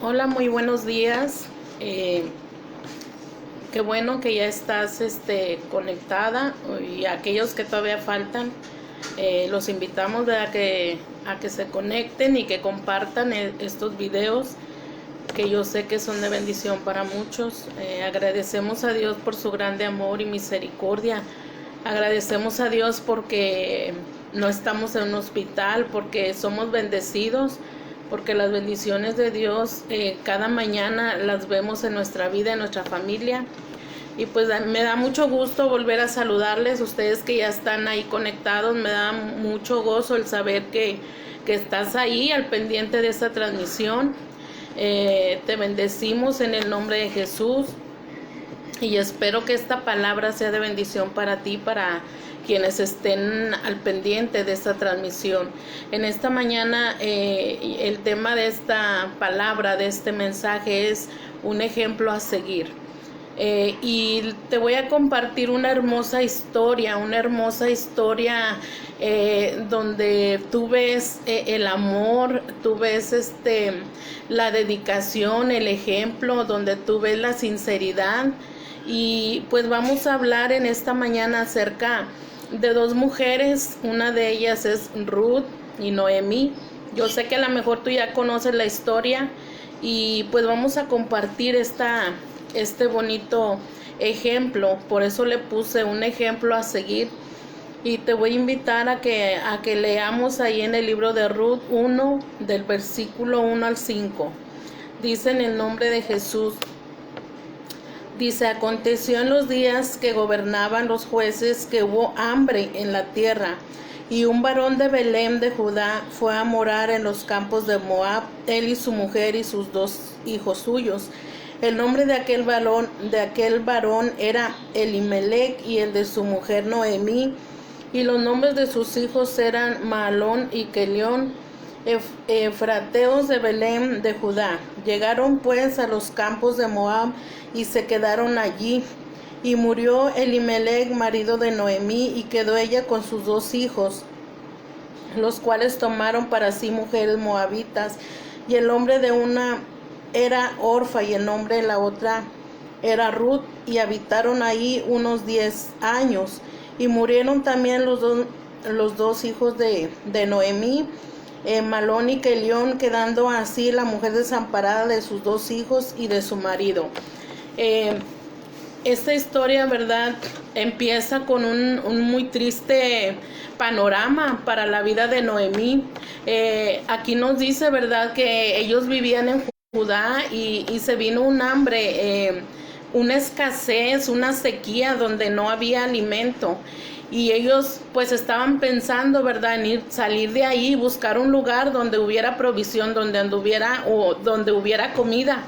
Hola, muy buenos días. Qué bueno que ya estás conectada, y aquellos que todavía faltan, los invitamos, ¿verdad?, a que se conecten y que compartan estos videos que yo sé que son de bendición para muchos. Agradecemos a Dios por su grande amor y misericordia. Agradecemos a Dios porque no estamos en un hospital, porque somos bendecidos, porque las bendiciones de Dios cada mañana las vemos en nuestra vida, en nuestra familia. Y pues me da mucho gusto volver a saludarles, ustedes que ya están ahí conectados. Me da mucho gozo el saber que estás ahí al pendiente de esta transmisión. Te bendecimos en el nombre de Jesús y espero que esta palabra sea de bendición para ti, para quienes estén al pendiente de esta transmisión. En esta mañana el tema de esta palabra, de este mensaje, es un ejemplo a seguir. Y te voy a compartir una hermosa historia donde tú ves el amor, tú ves la dedicación, el ejemplo, donde tú ves la sinceridad. Y pues vamos a hablar en esta mañana acerca de dos mujeres. Una de ellas es Ruth y Noemí. Yo sé que a lo mejor tú ya conoces la historia, y pues vamos a compartir este bonito ejemplo. Por eso le puse un ejemplo a seguir. Y te voy a invitar a que leamos ahí en el libro de Ruth 1, del versículo 1 al 5. Dice en el nombre de Jesús. Dice: aconteció en los días que gobernaban los jueces que hubo hambre en la tierra, y un varón de Belén de Judá fue a morar en los campos de Moab, él y su mujer y sus dos hijos suyos. El nombre de aquel varón era Elimelec, y el de su mujer Noemí, y los nombres de sus hijos eran Mahlón y Kelión, efrateos de Belén de Judá. Llegaron pues a los campos de Moab y se quedaron allí. Y murió Elimelec, marido de Noemí, y quedó ella con sus dos hijos, los cuales tomaron para sí mujeres moabitas. Y el nombre de una era Orfa y el nombre de la otra era Ruth, y habitaron ahí unos 10 años. Y murieron también los dos hijos de Noemí, Mahlón y Kelión, quedando así la mujer desamparada de sus dos hijos y de su marido. Esta historia, ¿verdad?, empieza con un muy triste panorama para la vida de Noemí. Aquí nos dice, ¿verdad?, que ellos vivían en Judá y se vino un hambre, una escasez, una sequía donde no había alimento. Y ellos pues estaban pensando, ¿verdad?, en salir de ahí, buscar un lugar donde hubiera provisión, donde hubiera comida.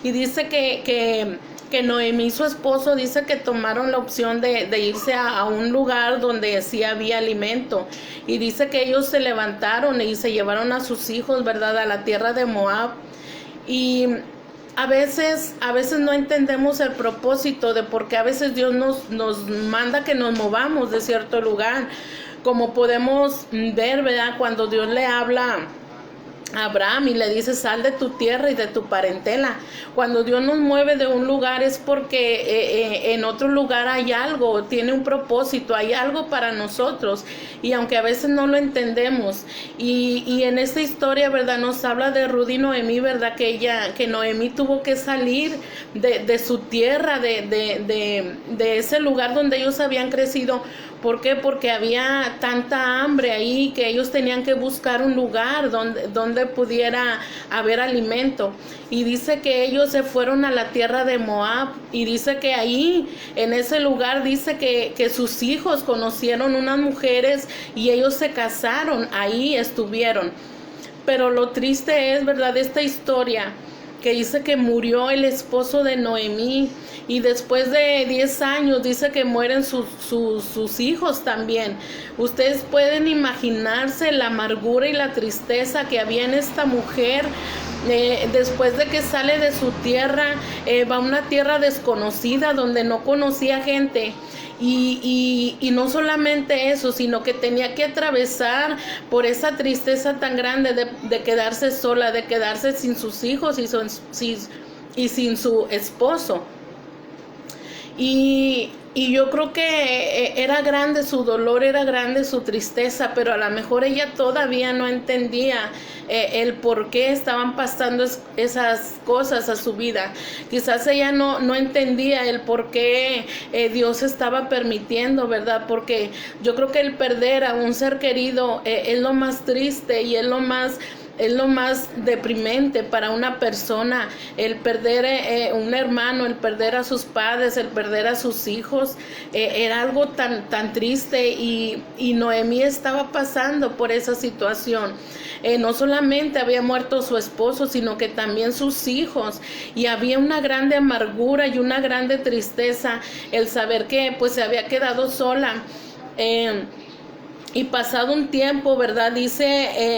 Y dice que Noemí, su esposo, dice que tomaron la opción de irse a un lugar donde sí había alimento. Y dice que ellos se levantaron y se llevaron a sus hijos, ¿verdad?, a la tierra de Moab. Y a veces no entendemos el propósito de por qué a veces Dios nos manda que nos movamos de cierto lugar. Como podemos ver, ¿verdad?, cuando Dios le habla Abraham y le dice: sal de tu tierra y de tu parentela. Cuando Dios nos mueve de un lugar es porque en otro lugar hay algo, tiene un propósito, hay algo para nosotros, y aunque a veces no lo entendemos. Y en esta historia, ¿verdad?, nos habla de Ruth y Noemí, ¿verdad?, que Noemí tuvo que salir de su tierra, de ese lugar donde ellos habían crecido. ¿Por qué? Porque había tanta hambre ahí que ellos tenían que buscar un lugar donde pudiera haber alimento. Y dice que ellos se fueron a la tierra de Moab, y dice que ahí, en ese lugar, dice que sus hijos conocieron unas mujeres y ellos se casaron, ahí estuvieron. Pero lo triste es, ¿verdad?, esta historia, que dice que murió el esposo de Noemí, y después de 10 años dice que mueren sus hijos también. Ustedes pueden imaginarse la amargura y la tristeza que había en esta mujer. Después de que sale de su tierra, va a una tierra desconocida donde no conocía gente, Y no solamente eso, sino que tenía que atravesar por esa tristeza tan grande de quedarse sola, de quedarse sin sus hijos y sin su esposo. Y yo creo que era grande su dolor, era grande su tristeza, pero a lo mejor ella todavía no entendía el por qué estaban pasando esas cosas a su vida. Quizás ella no entendía el por qué Dios estaba permitiendo, ¿verdad? Porque yo creo que el perder a un ser querido es lo más triste y es lo más deprimente para una persona, el perder un hermano, el perder a sus padres, el perder a sus hijos, era algo tan triste y Noemí estaba pasando por esa situación. No solamente había muerto su esposo, sino que también sus hijos, y había una grande amargura y una grande tristeza el saber que pues se había quedado sola. Y pasado un tiempo, ¿verdad?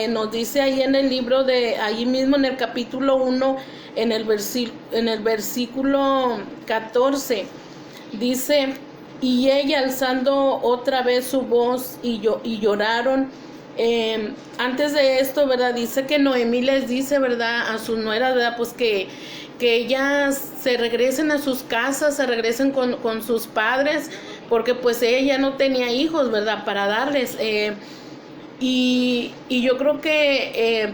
Nos dice ahí en el libro ahí mismo en el capítulo 1, en el versículo 14, dice, y ella alzando otra vez su voz y lloraron. Antes de esto, ¿verdad? Dice que Noemí les dice, ¿verdad? A sus nueras, ¿verdad? Pues que ellas se regresen a sus casas, se regresen con sus padres, porque pues ella no tenía hijos, ¿verdad? Para darles. Y yo creo que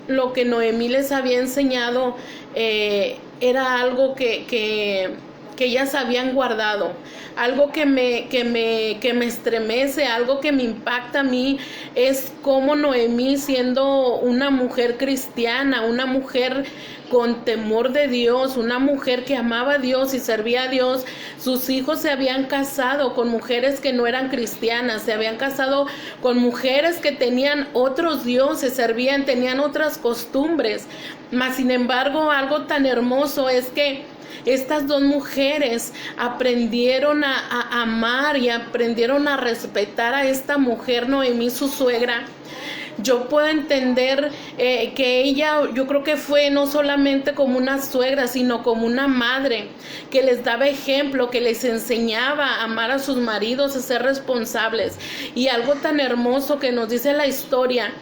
lo que Noemí les había enseñado era algo que ellas habían guardado, algo que me estremece, algo que me impacta a mí, es como Noemí, siendo una mujer cristiana, una mujer con temor de Dios, una mujer que amaba a Dios y servía a Dios, sus hijos se habían casado con mujeres que no eran cristianas, se habían casado con mujeres que tenían otros dioses, tenían otras costumbres, mas sin embargo algo tan hermoso es que estas dos mujeres aprendieron a amar y aprendieron a respetar a esta mujer Noemí, su suegra. Yo puedo entender que ella, yo creo que fue no solamente como una suegra, sino como una madre que les daba ejemplo, que les enseñaba a amar a sus maridos, a ser responsables. Y algo tan hermoso que nos dice la historia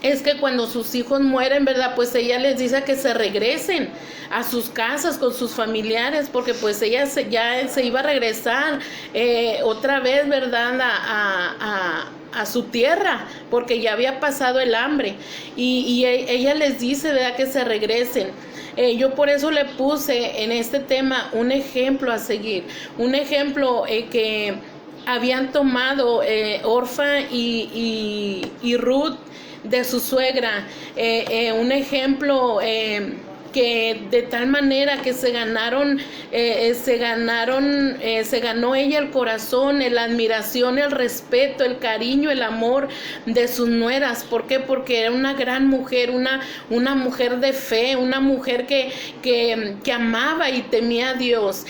es que cuando sus hijos mueren, ¿verdad? Pues ella les dice que se regresen a sus casas con sus familiares, porque pues ella ya se iba a regresar otra vez, ¿verdad? A su tierra, porque ya había pasado el hambre. Y ella les dice, ¿verdad? Que se regresen. Yo por eso le puse en este tema un ejemplo a seguir, un ejemplo que habían tomado Orfa y Ruth de su suegra, un ejemplo que de tal manera que se ganó ella el corazón, la admiración, el respeto, el cariño, el amor de sus nueras. ¿Por qué? Porque era una gran mujer, una mujer de fe, una mujer que amaba y temía a Dios.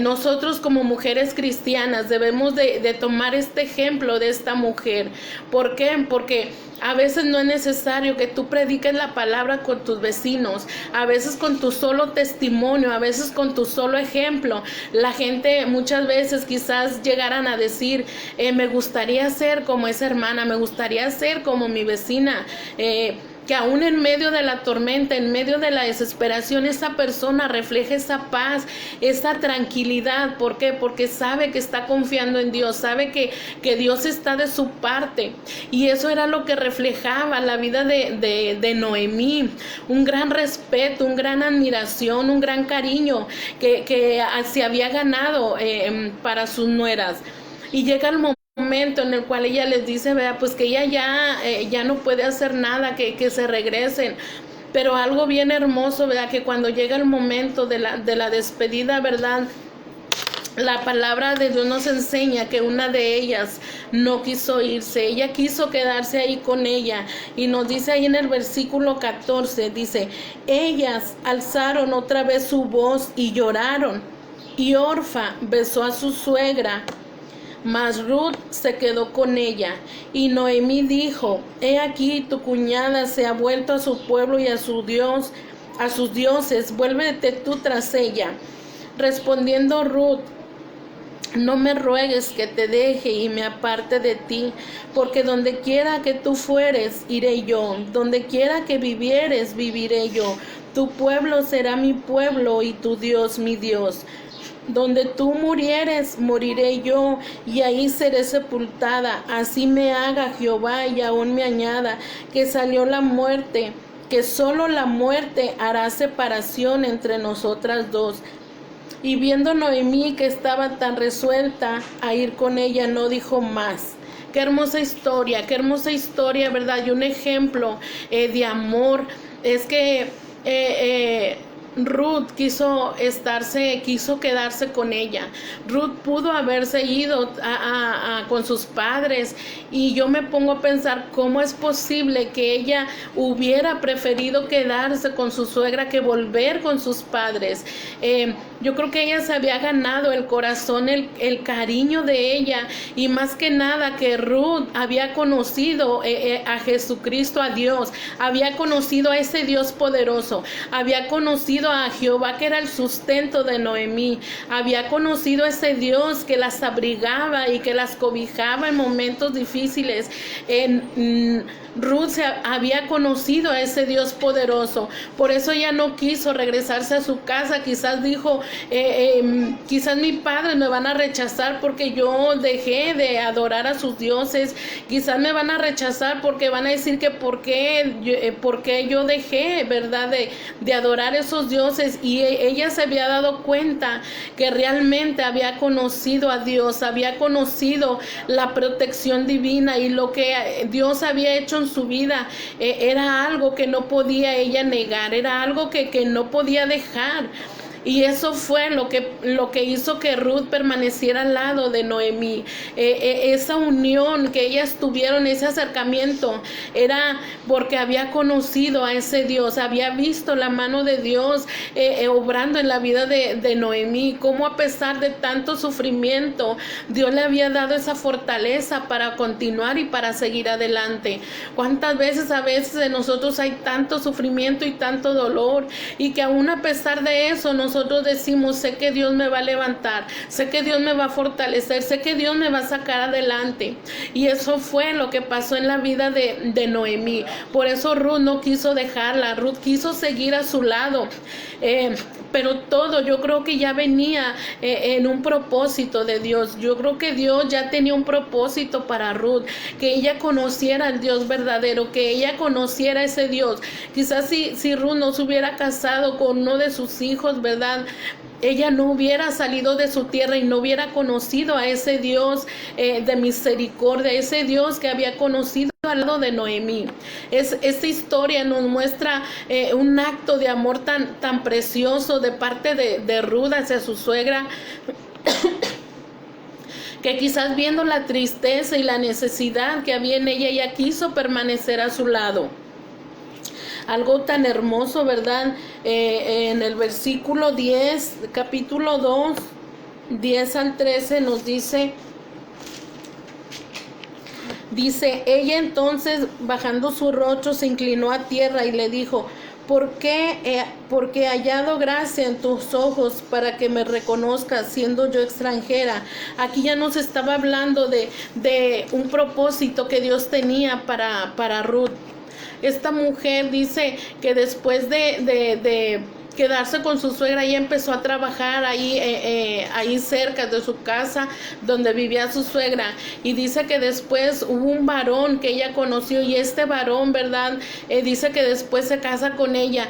Nosotros como mujeres cristianas debemos de tomar este ejemplo de esta mujer. ¿Por qué? Porque a veces no es necesario que tú prediques la palabra con tus vecinos, a veces con tu solo testimonio, a veces con tu solo ejemplo. La gente muchas veces quizás llegaran a decir, me gustaría ser como esa hermana, me gustaría ser como mi vecina, que aún en medio de la tormenta, en medio de la desesperación, esa persona refleje esa paz, esa tranquilidad. ¿Por qué? Porque sabe que está confiando en Dios, sabe que Dios está de su parte. Y eso era lo que reflejaba la vida de Noemí, un gran respeto, una gran admiración, un gran cariño que se había ganado para sus nueras. Y llega el momento en el cual ella les dice, vea, pues que ella ya no puede hacer nada, que se regresen. Pero algo bien hermoso, ¿verdad? Que cuando llega el momento de la despedida, ¿verdad? La palabra de Dios nos enseña que una de ellas no quiso irse, ella quiso quedarse ahí con ella. Y nos dice ahí en el versículo 14, dice, ellas alzaron otra vez su voz y lloraron. Y Orfa besó a su suegra, mas Ruth se quedó con ella. Y Noemí dijo, he aquí tu cuñada se ha vuelto a su pueblo y a su Dios, a sus dioses, vuélvete tú tras ella. Respondiendo Ruth No me ruegues que te deje y me aparte de ti, porque donde quiera que tú fueres, iré yo, donde quiera que vivieres, viviré yo. Tu pueblo será mi pueblo y tu Dios mi Dios. Donde tú murieres, moriré yo, y ahí seré sepultada. Así me haga Jehová y aún me añada, que salió la muerte, que solo la muerte hará separación entre nosotras dos. Y viendo Noemí que estaba tan resuelta a ir con ella, no dijo más. Qué hermosa historia, ¿verdad? Y un ejemplo de amor. Es que Ruth quiso quedarse con ella. Ruth pudo haberse ido con sus padres, y yo me pongo a pensar cómo es posible que ella hubiera preferido quedarse con su suegra que volver con sus padres. Yo creo que ella se había ganado el corazón, el cariño de ella, y más que nada que Ruth había conocido a Jesucristo, a Dios, había conocido a ese Dios poderoso, había conocido a Jehová que era el sustento de Noemí, había conocido a ese Dios que las abrigaba y que las cobijaba en momentos difíciles. Ruth había conocido a ese Dios poderoso, por eso ella no quiso regresarse a su casa. Quizás dijo, quizás mis padres me van a rechazar porque yo dejé de adorar a sus dioses, quizás me van a rechazar porque van a decir que por qué yo dejé, ¿verdad?, de adorar a esos dioses. Y ella se había dado cuenta que realmente había conocido a Dios, había conocido la protección divina, y lo que Dios había hecho en su vida era algo que no podía ella negar, era algo que no podía dejar. Y eso fue lo que hizo que Ruth permaneciera al lado de Noemí. Esa unión que ellas tuvieron, ese acercamiento, era porque había conocido a ese Dios, había visto la mano de Dios obrando en la vida de Noemí, cómo a pesar de tanto sufrimiento, Dios le había dado esa fortaleza para continuar y para seguir adelante. ¿Cuántas veces a veces en nosotros hay tanto sufrimiento y tanto dolor, y que aún a pesar de eso nosotros decimos, sé que Dios me va a levantar, sé que Dios me va a fortalecer, sé que Dios me va a sacar adelante? Y eso fue lo que pasó en la vida de Noemí. Por eso Ruth no quiso dejarla, Ruth quiso seguir a su lado. Pero todo, yo creo que ya venía en un propósito de Dios. Yo creo que Dios ya tenía un propósito para Ruth, que ella conociera al Dios verdadero, que ella conociera a ese Dios. Quizás si Ruth no se hubiera casado con uno de sus hijos, ¿verdad?, ella no hubiera salido de su tierra y no hubiera conocido a ese Dios de misericordia, ese Dios que había conocido al lado de Noemí. Esta historia nos muestra un acto de amor tan precioso de parte de Ruth hacia su suegra, que quizás viendo la tristeza y la necesidad que había en ella quiso permanecer a su lado. Algo tan hermoso, ¿verdad? En el versículo 10, capítulo 2, 10 al 13 nos dice, ella entonces, bajando su rostro, se inclinó a tierra y le dijo, porque he hallado gracia en tus ojos para que me reconozcas siendo yo extranjera. Aquí ya nos estaba hablando de un propósito que Dios tenía para Ruth. Esta mujer dice que después de quedarse con su suegra, ella empezó a trabajar ahí cerca de su casa donde vivía su suegra, y dice que después hubo un varón que ella conoció, y este varón, ¿verdad?, dice que después se casa con ella.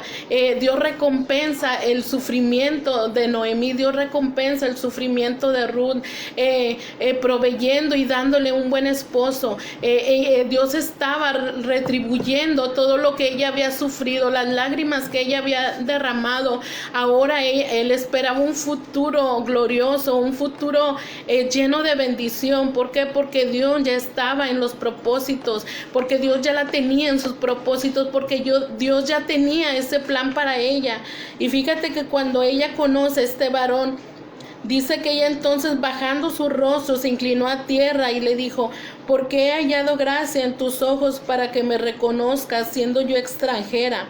Dios recompensa el sufrimiento de Noemí, Dios recompensa el sufrimiento de Ruth, proveyendo y dándole un buen esposo. Dios estaba retribuyendo todo lo que ella había sufrido, las lágrimas que ella había derramado. Ahora él esperaba un futuro glorioso, un futuro lleno de bendición. ¿Por qué? Porque Dios ya estaba en los propósitos, porque Dios ya la tenía en sus propósitos, porque Dios ya tenía ese plan para ella. Y fíjate que cuando ella conoce a este varón, dice que ella entonces, bajando su rostro, se inclinó a tierra y le dijo, porque he hallado gracia en tus ojos para que me reconozcas siendo yo extranjera.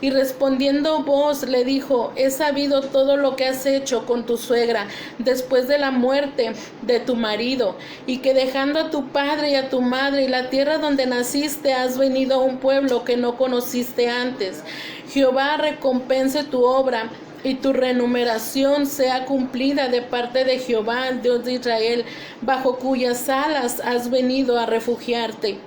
Y respondiendo Booz le dijo: he sabido todo lo que has hecho con tu suegra después de la muerte de tu marido, y que dejando a tu padre y a tu madre y la tierra donde naciste, has venido a un pueblo que no conociste antes. Jehová recompense tu obra y tu remuneración sea cumplida de parte de Jehová, Dios de Israel, bajo cuyas alas has venido a refugiarte.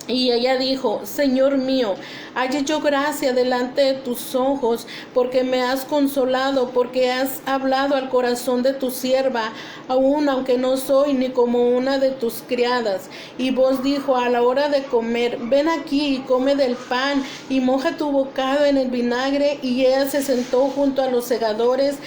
Y ella dijo: Señor mío, halle yo gracia delante de tus ojos, porque me has consolado, porque has hablado al corazón de tu sierva, aun aunque no soy ni como una de tus criadas. Y vos dijo a la hora de comer: ven aquí y come del pan, y moja tu bocado en el vinagre. Y ella se sentó junto a los segadores,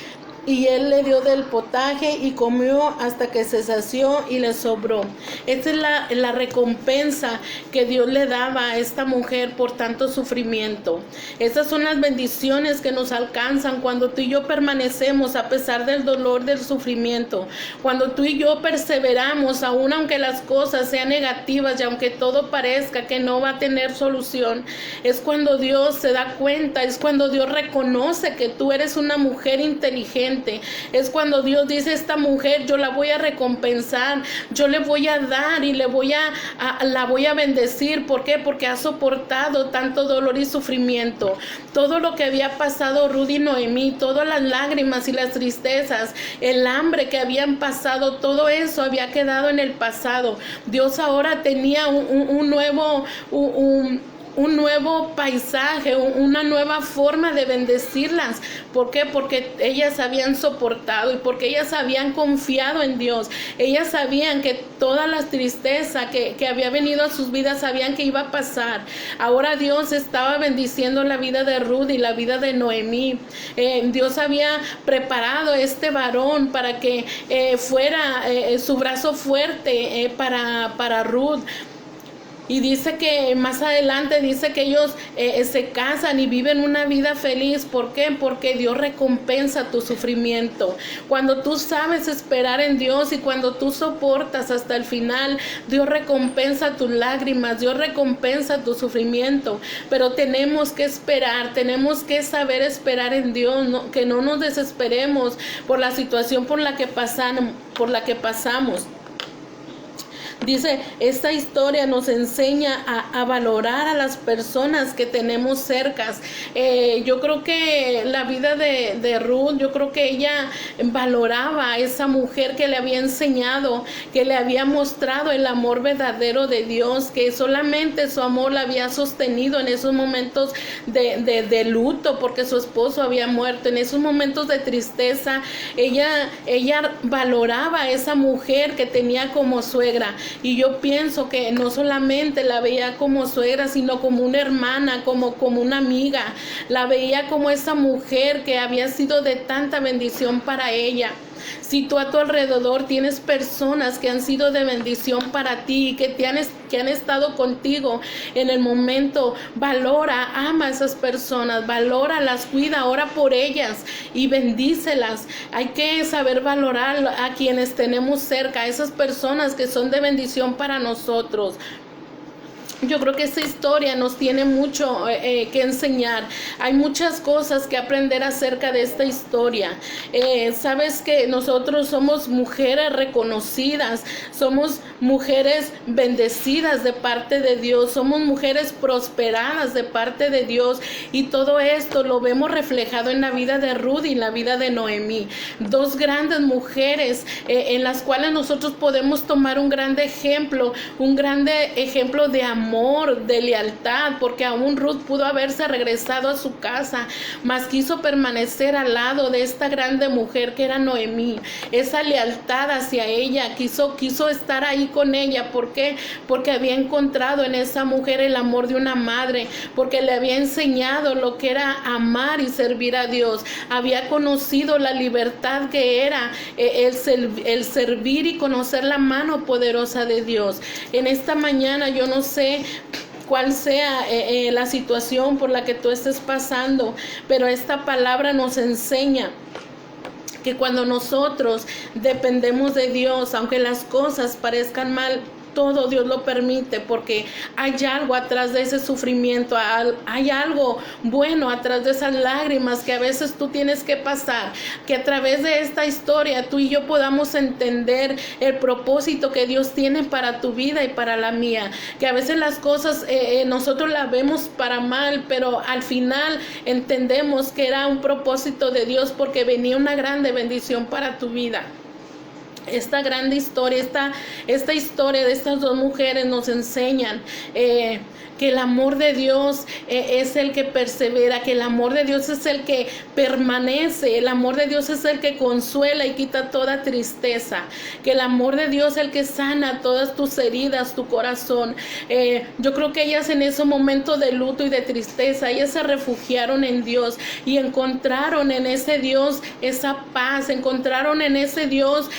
y él le dio del potaje y comió hasta que se sació y le sobró. Esta es la recompensa que Dios le daba a esta mujer por tanto sufrimiento. Estas son las bendiciones que nos alcanzan cuando tú y yo permanecemos a pesar del dolor, del sufrimiento. Cuando tú y yo perseveramos, aun aunque las cosas sean negativas y aunque todo parezca que no va a tener solución, es cuando Dios se da cuenta, es cuando Dios reconoce que tú eres una mujer inteligente. Es cuando Dios dice: esta mujer yo la voy a recompensar, yo le voy a dar y la voy a bendecir. ¿Por qué? Porque ha soportado tanto dolor y sufrimiento. Todo lo que había pasado Ruth y Noemí, todas las lágrimas y las tristezas, el hambre que habían pasado, todo eso había quedado en el pasado. Dios ahora tenía un nuevo paisaje, una nueva forma de bendecirlas. ¿Por qué? Porque ellas habían soportado y porque ellas habían confiado en Dios. Ellas sabían que toda la tristeza que había venido a sus vidas, sabían que iba a pasar. Ahora Dios estaba bendiciendo la vida de Ruth y la vida de Noemí. Dios había preparado este varón para que fuera su brazo fuerte para Ruth. Y dice que más adelante dice que ellos se casan y viven una vida feliz. ¿Por qué? Porque Dios recompensa tu sufrimiento. Cuando tú sabes esperar en Dios y cuando tú soportas hasta el final, Dios recompensa tus lágrimas, Dios recompensa tu sufrimiento. Pero tenemos que esperar, tenemos que saber esperar en Dios, que no nos desesperemos por la situación por la que pasamos. Dice, esta historia nos enseña a valorar a las personas que tenemos cercas. Yo creo que la vida de Ruth, yo creo que ella valoraba a esa mujer que le había enseñado, que le había mostrado el amor verdadero de Dios, que solamente su amor la había sostenido en esos momentos de luto porque su esposo había muerto, en esos momentos de tristeza. Ella valoraba a esa mujer que tenía como suegra. Y yo pienso que no solamente la veía como suegra, sino como una hermana, como una amiga. La veía como esa mujer que había sido de tanta bendición para ella. Si tú a tu alrededor tienes personas que han sido de bendición para ti y que han estado contigo en el momento, valora, ama a esas personas, valóralas, cuida, ora por ellas y bendícelas. Hay que saber valorar a quienes tenemos cerca, a esas personas que son de bendición para nosotros. Yo creo que esta historia nos tiene mucho que enseñar. Hay muchas cosas que aprender acerca de esta historia. Sabes que nosotros somos mujeres reconocidas, somos mujeres bendecidas de parte de Dios, somos mujeres prosperadas de parte de Dios, y todo esto lo vemos reflejado en la vida de Ruth y en la vida de Noemí. Dos grandes mujeres en las cuales nosotros podemos tomar un grande ejemplo de amor, de lealtad, porque aún Ruth pudo haberse regresado a su casa, mas quiso permanecer al lado de esta grande mujer que era Noemí. Esa lealtad hacia ella, quiso estar ahí con ella. ¿Por qué? Porque había encontrado en esa mujer el amor de una madre, porque le había enseñado lo que era amar y servir a Dios. Había conocido la libertad que era el servir y conocer la mano poderosa de Dios. En esta mañana yo no sé cuál sea la situación por la que tú estés pasando, pero esta palabra nos enseña que cuando nosotros dependemos de Dios, aunque las cosas parezcan mal, todo Dios lo permite porque hay algo atrás de ese sufrimiento, hay algo bueno atrás de esas lágrimas que a veces tú tienes que pasar, que a través de esta historia tú y yo podamos entender el propósito que Dios tiene para tu vida y para la mía, que a veces las cosas nosotros las vemos para mal, pero al final entendemos que era un propósito de Dios porque venía una grande bendición para tu vida. Esta grande historia, esta historia de estas dos mujeres nos enseñan que el amor de Dios es el que persevera, que el amor de Dios es el que permanece, el amor de Dios es el que consuela y quita toda tristeza, que el amor de Dios es el que sana todas tus heridas, tu corazón. Yo creo que ellas en ese momento de luto y de tristeza, ellas se refugiaron en Dios y encontraron en ese Dios esa paz, encontraron en ese Dios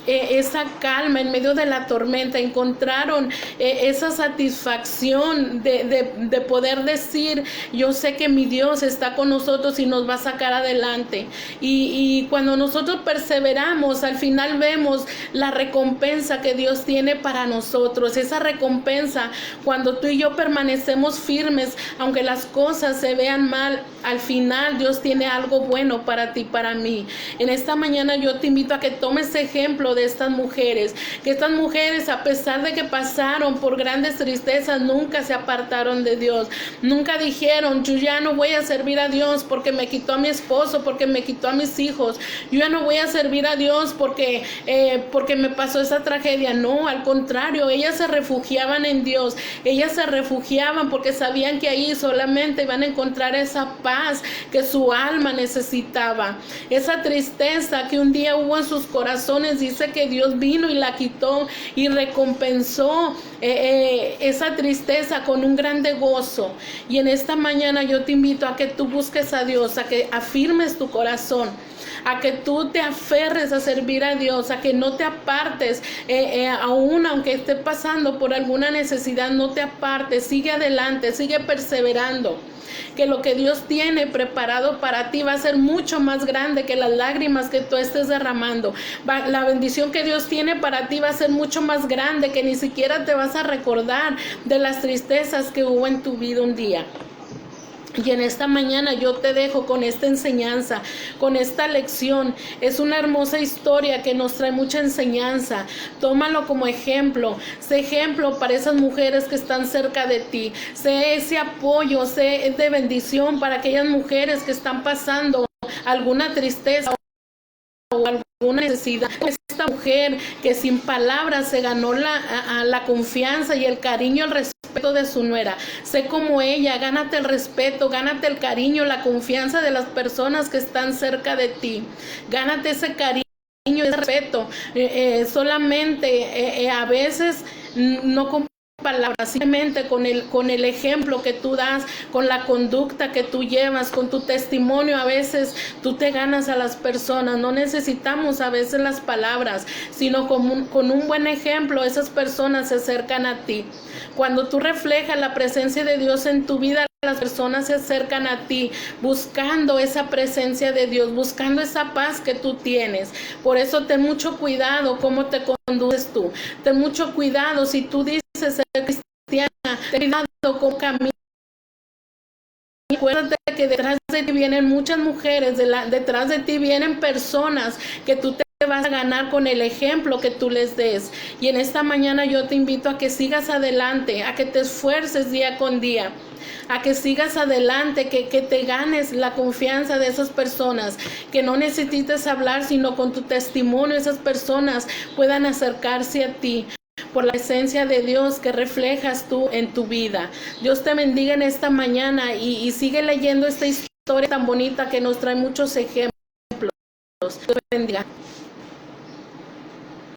esa calma en medio de la tormenta, encontraron esa satisfacción de poder decir, yo sé que mi Dios está con nosotros y nos va a sacar adelante. Y cuando nosotros perseveramos, al final vemos la recompensa que Dios tiene para nosotros, esa recompensa cuando tú y yo permanecemos firmes, aunque las cosas se vean mal, al final Dios tiene algo bueno para ti, para mí. En esta mañana yo te invito a que tomes ejemplo de estas mujeres, que estas mujeres, a pesar de que pasaron por grandes tristezas, nunca se apartaron de Dios, nunca dijeron, yo ya no voy a servir a Dios porque me quitó a mi esposo, porque me quitó a mis hijos, yo ya no voy a servir a Dios porque me pasó esa tragedia. No, al contrario, ellas se refugiaban en Dios, ellas se refugiaban porque sabían que ahí solamente iban a encontrar esa paz que su alma necesitaba, esa tristeza que un día hubo en sus corazones. Dice que Dios vino y la quitó y recompensó esa tristeza con un grande gozo. Y en esta mañana yo te invito a que tú busques a Dios, a que afirmes tu corazón, a que tú te aferres a servir a Dios, a que no te apartes, aún aunque estés pasando por alguna necesidad, no te apartes, sigue adelante, sigue perseverando, que lo que Dios tiene preparado para ti va a ser mucho más grande que las lágrimas que tú estés derramando. La bendición que Dios tiene para ti va a ser mucho más grande, que ni siquiera te vas a recordar de las tristezas que hubo en tu vida un día. Y en esta mañana yo te dejo con esta enseñanza, con esta lección. Es una hermosa historia que nos trae mucha enseñanza. Tómalo como ejemplo. Sé ejemplo para esas mujeres que están cerca de ti. Sé ese apoyo, sé de bendición para aquellas mujeres que están pasando alguna tristeza o alguna necesidad. Esta mujer que sin palabras se ganó la confianza y el cariño, el respeto de su nuera. Sé como ella, gánate el respeto, gánate el cariño, la confianza de las personas que están cerca de ti. Gánate ese cariño, ese respeto. Solamente a veces no con palabras, simplemente con el ejemplo que tú das, con la conducta que tú llevas, con tu testimonio. A veces tú te ganas a las personas. No necesitamos a veces las palabras, sino con un buen ejemplo esas personas se acercan a ti. Cuando tú reflejas la presencia de Dios en tu vida, las personas se acercan a ti buscando esa presencia de Dios, buscando esa paz que tú tienes. Por eso ten mucho cuidado cómo te conduces tú. Ten mucho cuidado si tú dices ser cristiana, ten cuidado cómo caminas. Acuérdate que detrás de ti vienen muchas mujeres, detrás de ti vienen personas que tú te vas a ganar con el ejemplo que tú les des. Y en esta mañana yo te invito a que sigas adelante, a que te esfuerces día con día, a que sigas adelante, que te ganes la confianza de esas personas, que no necesites hablar, sino con tu testimonio esas personas puedan acercarse a ti por la presencia de Dios que reflejas tú en tu vida. Dios te bendiga en esta mañana y sigue leyendo esta historia tan bonita que nos trae muchos ejemplos. Dios te bendiga.